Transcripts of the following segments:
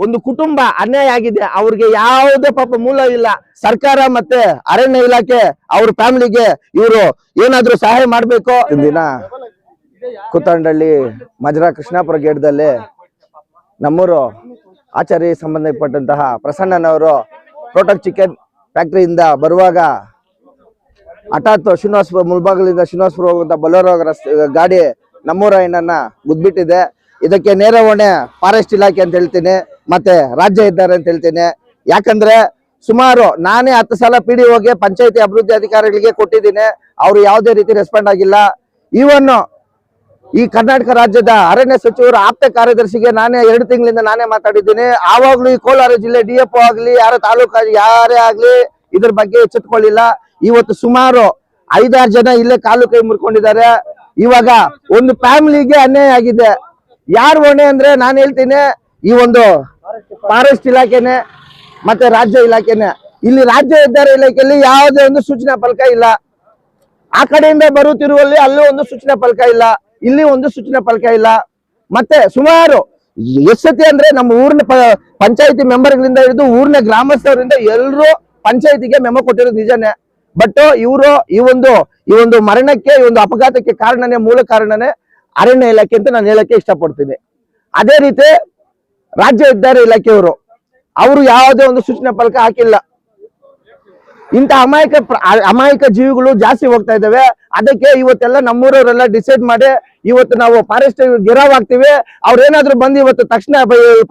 ಒಂದು ಕುಟುಂಬ ಅನ್ಯಾಯ ಆಗಿದೆ, ಅವ್ರಿಗೆ ಯಾವುದೇ ಪಾಪ ಮೂಲ ಇಲ್ಲ. ಸರ್ಕಾರ ಮತ್ತೆ ಅರಣ್ಯ ಇಲಾಖೆ ಅವ್ರ ಫ್ಯಾಮಿಲಿಗೆ ಇವರು ಏನಾದ್ರೂ ಸಹಾಯ ಮಾಡ್ಬೇಕು. ದಿನ ಕೂತಂಡಳ್ಳಿ ಮಜರಾ ಕೃಷ್ಣಾಪುರ ಗೇಟ್ದಲ್ಲಿ ನಮ್ಮೂರು ಆಚಾರಿ ಸಂಬಂಧಪಟ್ಟಂತಹ ಪ್ರಸನ್ನನವರು ಪ್ರೋಟಕ್ ಚಿಕನ್ ಫ್ಯಾಕ್ಟರಿಯಿಂದ ಬರುವಾಗ ಹಠಾತ್ ಶ್ರೀನಿವಾಸಪುರ ಮುಲ್ಬಾಗಿಲಿಂದ ಶ್ರೀನಿವಾಸಪುರ ಹೋಗುವಂತ ಬೊಲೆರೋ ಗಾಡಿ ನಮ್ಮೂರ ಹೆಣ್ಣನ್ನ ಗುದ್ಬಿಟ್ಟಿದೆ. ಇದಕ್ಕೆ ನೇರ ಹೊಣೆ ಫಾರೆಸ್ಟ್ ಇಲಾಖೆ ಅಂತ ಹೇಳ್ತೀನಿ, ಮತ್ತೆ ರಾಜ್ಯ ಹೆದ್ದಾರಿ ಅಂತ ಹೇಳ್ತೀನಿ. ಯಾಕಂದ್ರೆ ಸುಮಾರು ನಾನೇ 10 ಸಲ PDOಗೆ ಪಂಚಾಯತಿ ಅಭಿವೃದ್ಧಿ ಅಧಿಕಾರಿಗಳಿಗೆ ಕೊಟ್ಟಿದ್ದೀನಿ, ಅವರು ಯಾವುದೇ ರೀತಿ ರೆಸ್ಪಾಂಡ್ ಆಗಿಲ್ಲ. ಇವನ್ ಈ ಕರ್ನಾಟಕ ರಾಜ್ಯದ ಅರಣ್ಯ ಸಚಿವರು ಆಪ್ತ ಕಾರ್ಯದರ್ಶಿಗೆ ನಾನೇ 2 ತಿಂಗಳಿಂದ ನಾನೇ ಮಾತಾಡಿದ್ದೀನಿ. ಆವಾಗ್ಲೂ ಈ ಕೋಲಾರ ಜಿಲ್ಲೆ DFO ಆಗ್ಲಿ ಯಾರ ತಾಲೂಕು ಯಾರೇ ಆಗ್ಲಿ ಇದ್ರ ಬಗ್ಗೆ ಎಚ್ಚೆತ್ಕೊಳ್ಳಿಲ್ಲ. ಇವತ್ತು ಸುಮಾರು 5-6 ಜನ ಇಲ್ಲೇ ಕಾಲು ಕೈ ಮುರ್ಕೊಂಡಿದ್ದಾರೆ. ಇವಾಗ ಒಂದು ಫ್ಯಾಮಿಲಿಗೆ ಅನ್ಯಾಯ ಆಗಿದೆ. ಯಾರು ಹೊಣೆ ಅಂದ್ರೆ ನಾನು ಹೇಳ್ತೀನಿ, ಈ ಒಂದು ಫಾರೆಸ್ಟ್ ಇಲಾಖೆನೆ ಮತ್ತೆ ರಾಜ್ಯ ಇಲಾಖೆನೆ. ಇಲ್ಲಿ ರಾಜ್ಯ ಹೆದ್ದಾರಿ ಇಲಾಖೆಯಲ್ಲಿ ಯಾವುದೇ ಒಂದು ಸೂಚನಾ ಫಲಕ ಇಲ್ಲ. ಆ ಕಡೆಯಿಂದ ಬರುತ್ತಿರುವಲ್ಲಿ ಅಲ್ಲೂ ಒಂದು ಸೂಚನಾ ಫಲಕ ಇಲ್ಲ, ಇಲ್ಲಿ ಒಂದು ಸೂಚನಾ ಫಲಕ ಇಲ್ಲ. ಮತ್ತೆ ಸುಮಾರು ಎಷ್ಟತಿ ಅಂದ್ರೆ ನಮ್ಮ ಊರಿನ ಪಂಚಾಯತಿ ಮೆಂಬರ್ಗಳಿಂದ ಹಿಡಿದು ಊರಿನ ಗ್ರಾಮಸ್ಥರಿಂದ ಎಲ್ಲರೂ ಪಂಚಾಯತಿಗೆ ಮೆಮೊ ಕೊಟ್ಟಿರೋದು ನಿಜಾನೇ. ಬಟ್ ಇವರು ಈ ಒಂದು ಮರಣಕ್ಕೆ, ಈ ಒಂದು ಅಪಘಾತಕ್ಕೆ ಕಾರಣನೇ, ಮೂಲ ಕಾರಣನೇ ಅರಣ್ಯ ಇಲಾಖೆ ಅಂತ ನಾನು ಹೇಳಕ್ಕೆ ಇಷ್ಟಪಡ್ತೀನಿ. ಅದೇ ರೀತಿ ರಾಜ್ಯ ಹೆದ್ದಾರಿ ಇಲಾಖೆಯವರು ಅವರು ಯಾವುದೇ ಒಂದು ಸೂಚನಾ ಫಲಕ ಹಾಕಿಲ್ಲ. ಇಂಥ ಅಮಾಯಕ ಜೀವಿಗಳು ಜಾಸ್ತಿ ಹೋಗ್ತಾ ಇದ್ದಾವೆ. ಅದಕ್ಕೆ ಇವತ್ತೆಲ್ಲ ನಮ್ಮೂರವರೆಲ್ಲ ಡಿಸೈಡ್ ಮಾಡಿ ಇವತ್ತು ನಾವು ಫಾರೆಸ್ಟ್ ಗಿರಾವ್ ಆಗ್ತೀವಿ. ಅವ್ರೇನಾದ್ರೂ ಬಂದು ಇವತ್ತು ತಕ್ಷಣ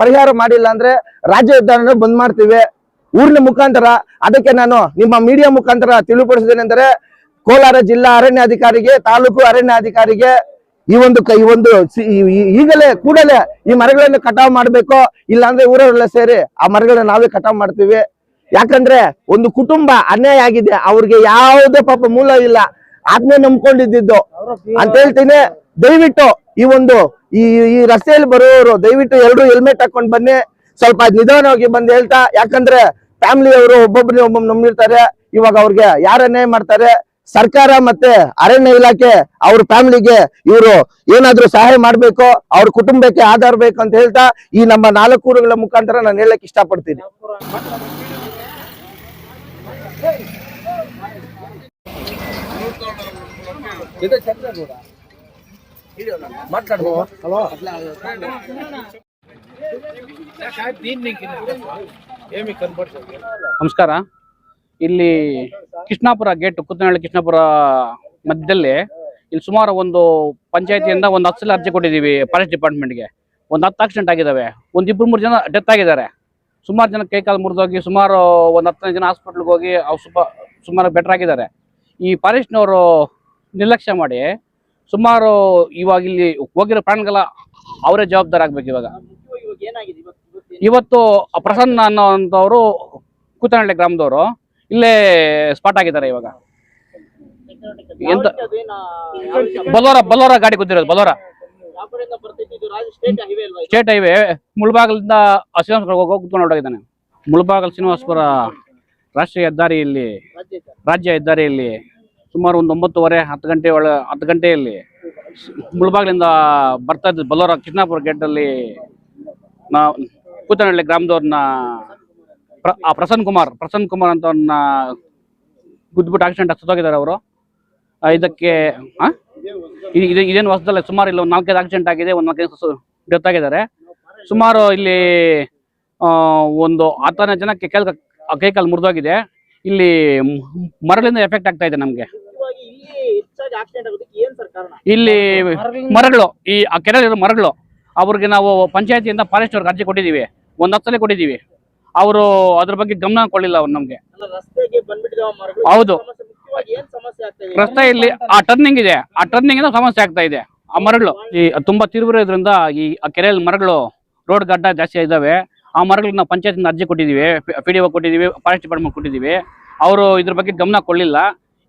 ಪರಿಹಾರ ಮಾಡಿಲ್ಲ ಅಂದ್ರೆ ರಾಜ್ಯ ಹೆದ್ದಾರಿನ ಬಂದ್ ಮಾಡ್ತೀವಿ ಊರಿನ ಮುಖಾಂತರ. ಅದಕ್ಕೆ ನಾನು ನಿಮ್ಮ ಮೀಡಿಯಾ ಮುಖಾಂತರ ತಿಳಿಪಡಿಸಿದ್ದೇನೆಂದರೆ, ಕೋಲಾರ ಜಿಲ್ಲಾ ಅರಣ್ಯಾಧಿಕಾರಿಗೆ, ತಾಲೂಕು ಅರಣ್ಯಾಧಿಕಾರಿಗೆ ಈ ಒಂದು ಈಗಲೇ ಕೂಡಲೇ ಈ ಮರಗಳನ್ನು ಕಟಾವ್ ಮಾಡ್ಬೇಕು. ಇಲ್ಲಾಂದ್ರೆ ಊರವರೆಲ್ಲ ಸೇರಿ ಆ ಮರಗಳನ್ನ ನಾವೇ ಕಟಾವ್ ಮಾಡ್ತೀವಿ. ಯಾಕಂದ್ರೆ ಒಂದು ಕುಟುಂಬ ಅನ್ಯಾಯ ಆಗಿದೆ, ಅವ್ರಿಗೆ ಯಾವುದೇ ಪಾಪ ಮೂಲ ಇಲ್ಲ, ಆದ್ನೇ ನಂಬ್ಕೊಂಡಿದ್ದು ಅಂತ ಹೇಳ್ತೀನಿ. ದಯವಿಟ್ಟು ಈ ರಸ್ತೆಯಲ್ಲಿ ಬರುವವರು ದಯವಿಟ್ಟು 2 ಹೆಲ್ಮೆಟ್ ಹಾಕೊಂಡ್ ಬನ್ನಿ, ಸ್ವಲ್ಪ ನಿಧಾನವಾಗಿ ಬಂದು ಹೇಳ್ತಾ. ಯಾಕಂದ್ರೆ ಫ್ಯಾಮಿಲಿಯವರು ಒಬ್ಬೊಬ್ಬರು ನಂಬಿರ್ತಾರೆ. ಇವಾಗ ಅವ್ರಿಗೆ ಯಾರು ಅನ್ಯಾಯ ಮಾಡ್ತಾರೆ, ಸರ್ಕಾರ ಮತ್ತೆ ಅರಣ್ಯ ಇಲಾಖೆ ಅವ್ರ ಫ್ಯಾಮಿಲಿಗೆ ಇವರು ಏನಾದ್ರೂ ಸಹಾಯ ಮಾಡ್ಬೇಕು, ಅವ್ರ ಕುಟುಂಬಕ್ಕೆ ಆಧಾರ ಬೇಕು ಅಂತ ಹೇಳ್ತಾ ಈ ನಮ್ಮ 4 ಊರುಗಳ ಮುಖಾಂತರ ನಾನು ಹೇಳಕ್ ಇಷ್ಟಪಡ್ತೀನಿ. ನಮಸ್ಕಾರ. ಇಲ್ಲಿ ಕೃಷ್ಣಾಪುರ ಗೇಟ್, ಕೂತನಹಳ್ಳಿ ಕೃಷ್ಣಾಪುರ ಮಧ್ಯದಲ್ಲಿ ಇಲ್ಲಿ ಸುಮಾರು ಒಂದು ಪಂಚಾಯತಿಯಿಂದ ಒಂದು 10 ಸಲ ಅರ್ಜಿ ಕೊಟ್ಟಿದ್ದೀವಿ ಫಾರೆಸ್ಟ್ ಡಿಪಾರ್ಟ್ಮೆಂಟ್ಗೆ. ಒಂದು 10 ಆಕ್ಸಿಡೆಂಟ್ ಆಗಿದ್ದಾವೆ, ಒಂದು 2-3 ಜನ ಡೆತ್ ಆಗಿದ್ದಾರೆ. ಸುಮಾರು ಜನ ಕೈಕಾಲು ಮುರಿದೋಗಿ ಸುಮಾರು ಒಂದು 15 ಜನ ಹಾಸ್ಪಿಟ್ಲ್ಗೆ ಹೋಗಿ ಅವ್ರು ಸುಮಾರು ಬೆಟರ್ ಆಗಿದ್ದಾರೆ. ಈ ಫಾರೆಸ್ಟ್ನವರು ನಿರ್ಲಕ್ಷ್ಯ ಮಾಡಿ ಸುಮಾರು ಇವಾಗ ಇಲ್ಲಿ ಹೋಗಿರೋ ಪ್ರಾಣಿಗಳ ಅವರೇ ಜವಾಬ್ದಾರ ಆಗ್ಬೇಕು. ಇವತ್ತು ಪ್ರಸನ್ನ ಅನ್ನೋಂಥವ್ರು ಕೂತನಹಳ್ಳಿ ಗ್ರಾಮದವರು ಇಲ್ಲೇ ಸ್ಪಾಟ್ ಆಗಿದ್ದಾರೆ. ಇವಾಗ ಎಂತ ಬಲೋರ ಗಾಡಿ ಕೂತಿರೋದು, ಬಲೋರ ಸ್ಟೇಟ್ ಹೈವೇ ಮುಳಬಾಗಲಿಂದ ಶ್ರೀನಿವಾಸಪುರ ಕೂತ್ಕೊಂಡು ಹೊರಟಿದ್ದಾನೆ. ಮುಳಬಾಗಲ್ ಶ್ರೀನಿವಾಸಪುರ ರಾಷ್ಟ್ರೀಯ ಹೆದ್ದಾರಿಯಲ್ಲಿ, ರಾಜ್ಯ ಹೆದ್ದಾರಿಯಲ್ಲಿ ಸುಮಾರು ಒಂದು 9:30-10 ಗಂಟೆಯಲ್ಲಿ ಮುಳಬಾಗಲಿಂದ ಬರ್ತಾ ಇದ್ದ ಬಲೋರ ಕೃಷ್ಣಾಪುರ ಗೇಟಲ್ಲಿ ಕೂತನಹಳ್ಳಿ ಗ್ರಾಮದವ್ರನ್ನ ಪ್ರಸನ್ನ ಕುಮಾರ್ ಅಂತ ಅವ್ರನ್ನ ಗುದ್ಬಿಟ್ಟು ಆಕ್ಸಿಡೆಂಟ್ ಸತ್ತೋಗಿದ್ದಾರೆ ಅವರು. ಇದಕ್ಕೆ ಇದೇನು ಹೊಸದಲ್ಲ, ಸುಮಾರು ಇಲ್ಲಿ ಒಂದು 4-5 ಆಕ್ಸಿಡೆಂಟ್ ಆಗಿದೆ, ಒಂದು 4 ಡೆತ್ ಆಗಿದ್ದಾರೆ. ಸುಮಾರು ಇಲ್ಲಿ ಒಂದು 10 ಜನಕ್ಕೆ ಕೈಕಾಲು ಮುರಿದೋಗಿದೆ. ಇಲ್ಲಿ ಮರಳಿಂದ ಎಫೆಕ್ಟ್ ಆಗ್ತಾ ಇದೆ ನಮ್ಗೆ. ಇಲ್ಲಿ ಮರಗಳು, ಈ ಕೆರೆಯಲ್ಲಿರೋ ಮರಗಳು, ಅವ್ರಿಗೆ ನಾವು ಪಂಚಾಯತಿಯಿಂದ ಫಾರೆಸ್ಟ್ ಅವ್ರಿಗೆ ಅರ್ಜಿ ಕೊಟ್ಟಿದ್ದೀವಿ, ಒಂದು 10 ಸಲ ಕೊಟ್ಟಿದ್ದೀವಿ. ಅವರು ಅದ್ರ ಬಗ್ಗೆ ಗಮನ ಕೊಡಲಿಲ್ಲ ಅವ್ರು ನಮ್ಗೆ. ಹೌದು, ರಸ್ತೆ ಇಲ್ಲಿ ಆ ಟರ್ನಿಂಗ್ ಇದೆ, ಆ ಟರ್ನಿಂಗ್ ಇಂದ ಸಮಸ್ಯೆ ಆಗ್ತಾ ಇದೆ. ಆ ಮರಗಳು ಈ ತುಂಬಾ ತಿರುಗಿರೋದ್ರಿಂದ ಈ ಕೆರೆಯಲ್ಲಿ ಮರಗಳು ರೋಡ್ ಗಡ್ಡ ಜಾಸ್ತಿ ಇದಾವೆ. ಆ ಮರಗಳನ್ನ ನಾವು ಪಂಚಾಯತಿಂದ ಅರ್ಜಿ ಕೊಟ್ಟಿದ್ದೀವಿ, PDO ಕೊಟ್ಟಿದ್ದೀವಿ, ಫಾರೆಸ್ಟ್ ಡಿಪಾರ್ಟ್ಮೆಂಟ್ ಕೊಟ್ಟಿದ್ದೀವಿ. ಅವರು ಇದ್ರ ಬಗ್ಗೆ ಗಮನ ಕೊಡಲಿಲ್ಲ.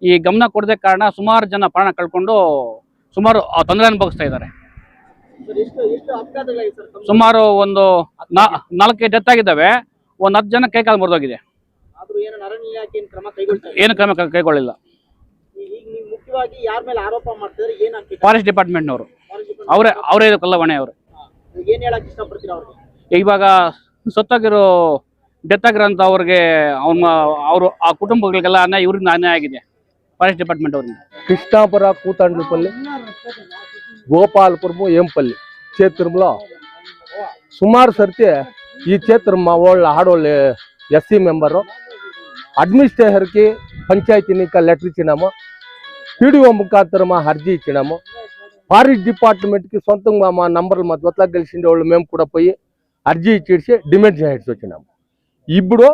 ಈ ಗಮನ ಕೊಡದೆ ಕಾರಣ ಸುಮಾರು ಜನ ಪ್ರಾಣ ಕಳ್ಕೊಂಡು ಸುಮಾರು ತೊಂದರೆ ಅನುಭವಿಸ್ತಾ ಇದ್ದಾರೆ. ಸುಮಾರು ಒಂದು 4 ಡೆತ್ ಆಗಿದ್ದಾವೆ, ಒಂದು 10 ಜನ ಕೈಕಾಲು ಮುರಿದೋಗಿದೆ. ಏನು ಕ್ರಮ ಕೈಗೊಳ್ಳಿಲ್ಲ. ಫಾರೆಸ್ಟ್ ಡಿಪಾರ್ಟ್ಮೆಂಟ್ನವರು ಅವರೇ ಇದಕ್ಕೆಲ್ಲ ಹೊಣೆ. ಅವರು ಇವಾಗ ಸತ್ತೋಗಿರೋ ಡೆತ್ ಆಗಿರೋಂಥ ಅವ್ರಿಗೆ ಅವರು ಆ ಕುಟುಂಬಗಳಿಗೆಲ್ಲ ಅನ್ಯಾಯ, ಇವರಿಂದ ಅನ್ಯಾಯ ಆಗಿದೆ ಫಾರೆಸ್ಟ್ ಡಿಪಾರ್ಟ್ಮೆಂಟ್ ಅವರಿಂದ. కృష్ణాపుర కూతండ్లపల్లి గోపాలపురము ఏంపల్లి క్షేత్రంలో సుమారు సరితే ఈ క్షేత్రం మా వాళ్ళ ఆడవాళ్ళు ఎస్సీ మెంబరు అడ్మినిస్ట్రేటర్కి పంచాయతీని ఇంకా లెటర్ ఇచ్చినాము, పీడిఓ ముఖాంతరం మా అర్జీ ఇచ్చినాము, ఫారెస్ట్ డిపార్ట్మెంట్కి సొంతంగా మా నంబర్లు మా దొత్లా గెలిచిన వాళ్ళు మేము కూడా పోయి అర్జీ ఇచ్చేసి డిమాండ్ చేసి వచ్చినాము. ఇప్పుడు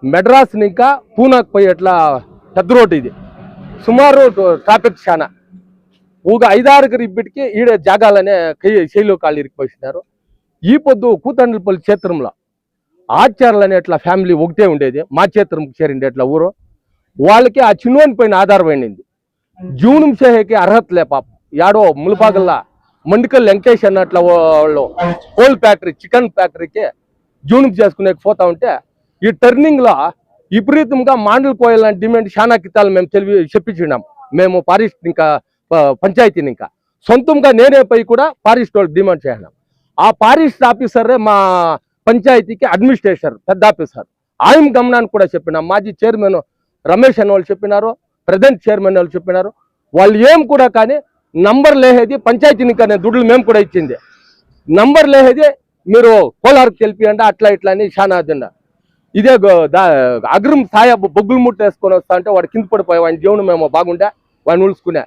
మెడ్రాస్ని ఇంకా పూనాకు పోయేట్లా పెద్ద రోడ్డు ఇది, సుమారు ట్రాఫిక్ చాలా ఒక 5-6 ఇప్పటికి ఈడ జాగాలనే శైలు కాళ్ళు ఇరికిపోయినారు. ఈ పొద్దు కూతండ్లపల్లి క్షేత్రంలో ఆచార్యులు అనేట్లా ఫ్యామిలీ ఒకటే ఉండేది, మా క్షేత్రంకి చేరింది అట్లా ఊరు. వాళ్ళకి ఆ చిన్నోని పైన ఆధారమైంది, జీవనం చేసేకి అర్హత లే పాప. యాడో ములపాగల్లా మండికల్ వెంకటేష్ అన్నట్ల వాళ్ళు కోల్ ఫ్యాక్టరీ చికెన్ ఫ్యాక్టరీకి జీవనం చేసుకునే పోతా ఉంటే ఈ టర్నింగ్ లో విపరీతంగా మాండలు కోయాలని డిమాండ్ చాలా కితాలు మేము చెప్పించినాం. మేము ఫారెస్ట్ ఇంకా పంచాయతీని ఇంకా సొంతంగా నేనే పోయి కూడా ఫారెస్ట్ వాళ్ళు డిమాండ్ చేసినాం. ఆ ఫారెస్ట్ ఆఫీసరే మా పంచాయతీకి అడ్మినిస్ట్రేటర్ పెద్ద ఆఫీసర్, ఆయన గమనానికి కూడా చెప్పినాం. మాజీ చైర్మన్ రమేష్ అన్న వాళ్ళు చెప్పినారు, ప్రజెంట్ చైర్మన్ వాళ్ళు చెప్పినారు. వాళ్ళు ఏం కూడా కానీ నంబర్ లేసేది పంచాయతీని కానీ దుడ్లు మేము కూడా ఇచ్చింది, నంబర్ లేసేది మీరు కోలార్కి తెలిపియండి అట్లా ఇట్లా అని చాలా తిన్నా. ఇదే అగ్రం సాయబ్ బొగ్గులు ముట్ట వేసుకొని వస్తా అంటే వాడు కింద పడిపోయి వాడిని జీవనం మేము బాగుండే వాడిని ఉలుసుకునే.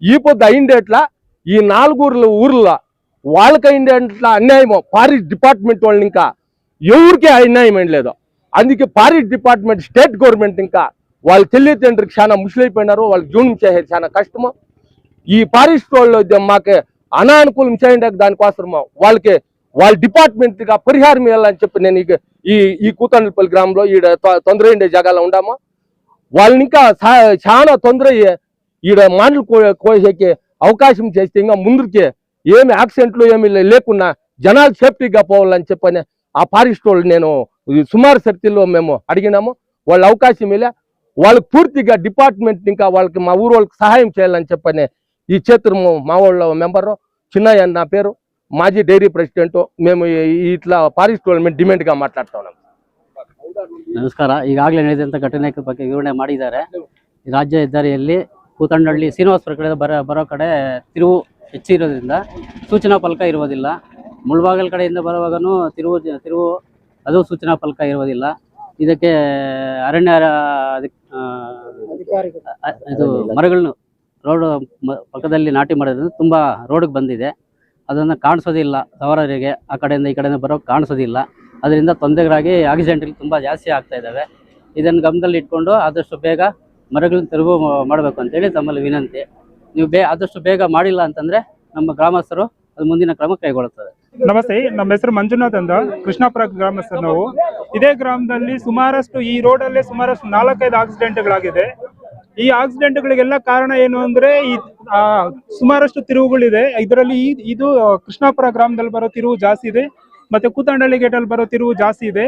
ఈ పొద్దు అయిండేట్లా ఈ 4 ఊర్లో వాళ్ళకి అయిండేట్లా అన్యాయమో ఫారెస్ట్ డిపార్ట్మెంట్ వాళ్ళని ఇంకా ఎవరికి అన్యాయం ఏం లేదు. అందుకే ఫారెస్ట్ డిపార్ట్మెంట్ స్టేట్ గవర్నమెంట్ ఇంకా వాళ్ళ తల్లిదండ్రులకు చాలా ముసలైపోయినారు, వాళ్ళకి జీవనం చేసేది చాలా కష్టము. ఈ ఫారెస్ట్ వాళ్ళు మాకు అనానుకూలం చేయండి, దానికోసం వాళ్ళకి వాళ్ళ డిపార్ట్మెంట్ గా పరిహారం ఇవ్వాలని చెప్పి నేను ఈ కూతండ్లపల్లి గ్రామంలో ఈడ తొందర ఉండే జాగాలో ఉండాము. వాళ్ళని ఇంకా చాలా తొందర ఈడ మాటలు కోసేకి అవకాశం చేస్తే ఇంకా ముందుకి ఏమి యాక్సిడెంట్లు ఏమి లేకున్నా జనాలు సేఫ్టీగా పోవాలని చెప్పని ఆ ఫారెస్ట్ వాళ్ళు నేను సుమారు సర్తిలో మేము అడిగినాము. వాళ్ళ అవకాశం ఇలా వాళ్ళకి పూర్తిగా డిపార్ట్మెంట్ ఇంకా వాళ్ళకి మా ఊరు వాళ్ళకి సహాయం చేయాలని చెప్పని ఈ క్షేత్రము మా వాళ్ళ మెంబరు చిన్నయ్య నా పేరు, మాజీ డైరీ ప్రెసిడెంట్. మేము ఇట్లా ಫಾರೆಸ್ಟ್ వాళ్ళు మేము ಡಿಮ್ಯಾಂಡ್గా ಮಾತಾಡ್ತಾ ఉన్నాం. ನಮಸ್ಕಾರ. ಈಗಾಗಲೇ ನಡೆದಂಥ ಘಟನೆ ಬಗ್ಗೆ ವಿವರಣೆ ಮಾಡಿದ್ದಾರೆ. ರಾಜ್ಯ ಹೆದ್ದಾರಿಯಲ್ಲಿ ಕೂತಂಡಹಳ್ಳಿ ಶ್ರೀನಿವಾಸಪುರ ಕಡೆ ಬರೋ ಕಡೆ ತಿರುವು ಹೆಚ್ಚಿರೋದ್ರಿಂದ ಸೂಚನಾ ಫಲಕ ಇರುವುದಿಲ್ಲ. ಮುಳಬಾಗಲ್ ಕಡೆಯಿಂದ ಬರುವಾಗನೂ ತಿರುವು ಅದು ಸೂಚನಾ ಫಲಕ ಇರುವುದಿಲ್ಲ. ಇದಕ್ಕೆ ಅರಣ್ಯ ಇದು ಮರಗಳನ್ನು ರೋಡ್ ಪಕ್ಕದಲ್ಲಿ ನಾಟಿ ಮಾಡೋದ್ರಿಂದ ತುಂಬ ರೋಡ್ಗೆ ಬಂದಿದೆ. ಅದನ್ನು ಕಾಣಿಸೋದಿಲ್ಲ ಸವಾರರಿಗೆ, ಆ ಕಡೆಯಿಂದ ಈ ಕಡೆಯಿಂದ ಬರೋಕ್ಕೆ ಕಾಣಿಸೋದಿಲ್ಲ. ಅದರಿಂದ ತೊಂದರೆಗಳಾಗಿ ಆಕ್ಸಿಡೆಂಟ್ಗಳು ತುಂಬ ಜಾಸ್ತಿ ಆಗ್ತಾ ಇದ್ದಾವೆ. ಇದನ್ನು ಗಮನದಲ್ಲಿ ಇಟ್ಕೊಂಡು ಆದಷ್ಟು ಬೇಗ ಮರಗಳನ್ನು ತೆರವು ಮಾಡಬೇಕು ಅಂತೇಳಿ ತಮ್ಮಲ್ಲಿ ವಿನಂತಿ. ನೀವು ಆದಷ್ಟು ಬೇಗ ಮಾಡಿಲ್ಲ ಅಂತಂದರೆ ನಮ್ಮ ಗ್ರಾಮಸ್ಥರು ಅದು ಮುಂದಿನ ಕ್ರಮ ಕೈಗೊಳ್ಳುತ್ತದೆ. ನಮಸ್ತೆ, ನಮ್ಮ ಹೆಸರು ಮಂಜುನಾಥ್ ಅಂತ, ಕೃಷ್ಣಾಪುರ ಗ್ರಾಮಸ್ಥರು ನಾವು. ಇದೇ ಗ್ರಾಮದಲ್ಲಿ ಸುಮಾರಷ್ಟು ಈ ರೋಡಲ್ಲೇ ಸುಮಾರಷ್ಟು 4-5 ಆಕ್ಸಿಡೆಂಟ್ಗಳಾಗಿದೆ. ಈ ಆಕ್ಸಿಡೆಂಟ್ಗಳಿಗೆಲ್ಲ ಕಾರಣ ಏನು ಅಂದ್ರೆ ಸುಮಾರಷ್ಟು ತಿರುವುಗಳಿದೆ. ಇದರಲ್ಲಿ ಇದು ಕೃಷ್ಣಾಪುರ ಗ್ರಾಮದಲ್ಲಿ ಬರೋ ತಿರುವು ಜಾಸ್ತಿ ಇದೆ, ಮತ್ತೆ ಕೂತಂಡಳ್ಳಿ ಗೇಟಲ್ಲಿ ಬರೋ ತಿರುವು ಜಾಸ್ತಿ ಇದೆ.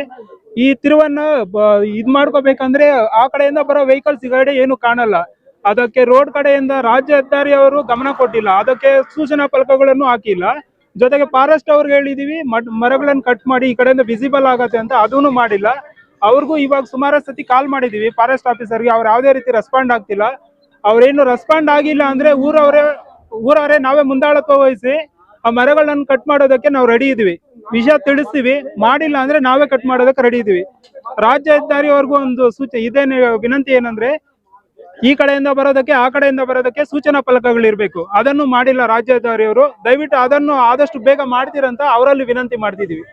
ಈ ತಿರುವನ್ನ ಇದ್ ಮಾಡ್ಕೋಬೇಕಂದ್ರೆ ಆ ಕಡೆಯಿಂದ ಬರೋ ವೆಹಿಕಲ್ಸ್ ಈ ಕಡೆ ಏನು ಕಾಣಲ್ಲ. ಅದಕ್ಕೆ ರೋಡ್ ಕಡೆಯಿಂದ ರಾಜ್ಯ ಹೆದ್ದಾರಿಯವರು ಗಮನ ಕೊಟ್ಟಿಲ್ಲ, ಅದಕ್ಕೆ ಸೂಚನಾ ಫಲಕಗಳನ್ನು ಹಾಕಿಲ್ಲ. ಜೊತೆಗೆ ಫಾರೆಸ್ಟ್ ಅವ್ರಿಗೆ ಹೇಳಿದೀವಿ ಮರಗಳನ್ನು ಕಟ್ ಮಾಡಿ ಈ ಕಡೆಯಿಂದ ವಿಸಿಬಲ್ ಆಗತ್ತೆ ಅಂತ, ಅದನ್ನು ಮಾಡಿಲ್ಲ. ಅವ್ರಿಗೂ ಇವಾಗ ಸುಮಾರು ಸತಿ ಕಾಲ್ ಮಾಡಿದೀವಿ ಫಾರೆಸ್ಟ್ ಆಫೀಸರ್ಗೆ, ಅವ್ರು ಯಾವುದೇ ರೀತಿ ರೆಸ್ಪಾಂಡ್ ಆಗ್ತಿಲ್ಲ. ಅವ್ರೇನು ರೆಸ್ಪಾಂಡ್ ಆಗಿಲ್ಲ ಅಂದ್ರೆ ಊರವರೇ ನಾವೇ ಮುಂದಾಳತ್ವ ವಹಿಸಿ ಆ ಮರಗಳನ್ನು ಕಟ್ ಮಾಡೋದಕ್ಕೆ ನಾವು ರೆಡಿ ಇದೀವಿ. ವಿಷಯ ತಿಳಿಸ್ತೀವಿ, ಮಾಡಿಲ್ಲ ಅಂದ್ರೆ ನಾವೇ ಕಟ್ ಮಾಡೋದಕ್ಕೆ ರೆಡಿ ಇದೀವಿ. ರಾಜ್ಯ ಹೆದ್ದಾರಿಯವರೆಗೂ ಒಂದು ಇದೇನು ವಿನಂತಿ ಏನಂದ್ರೆ ಈ ಕಡೆಯಿಂದ ಬರೋದಕ್ಕೆ ಆ ಕಡೆಯಿಂದ ಬರೋದಕ್ಕೆ ಸೂಚನಾ ಫಲಕಗಳಿರ್ಬೇಕು. ಅದನ್ನು ಮಾಡಿಲ್ಲ ರಾಜ್ಯ ಹೆದ್ದಾರಿಯವರು. ದಯವಿಟ್ಟು ಅದನ್ನು ಆದಷ್ಟು ಬೇಗ ಮಾಡ್ತೀರಂತ ಅವರಲ್ಲಿ ವಿನಂತಿ ಮಾಡ್ತಿದೀವಿ.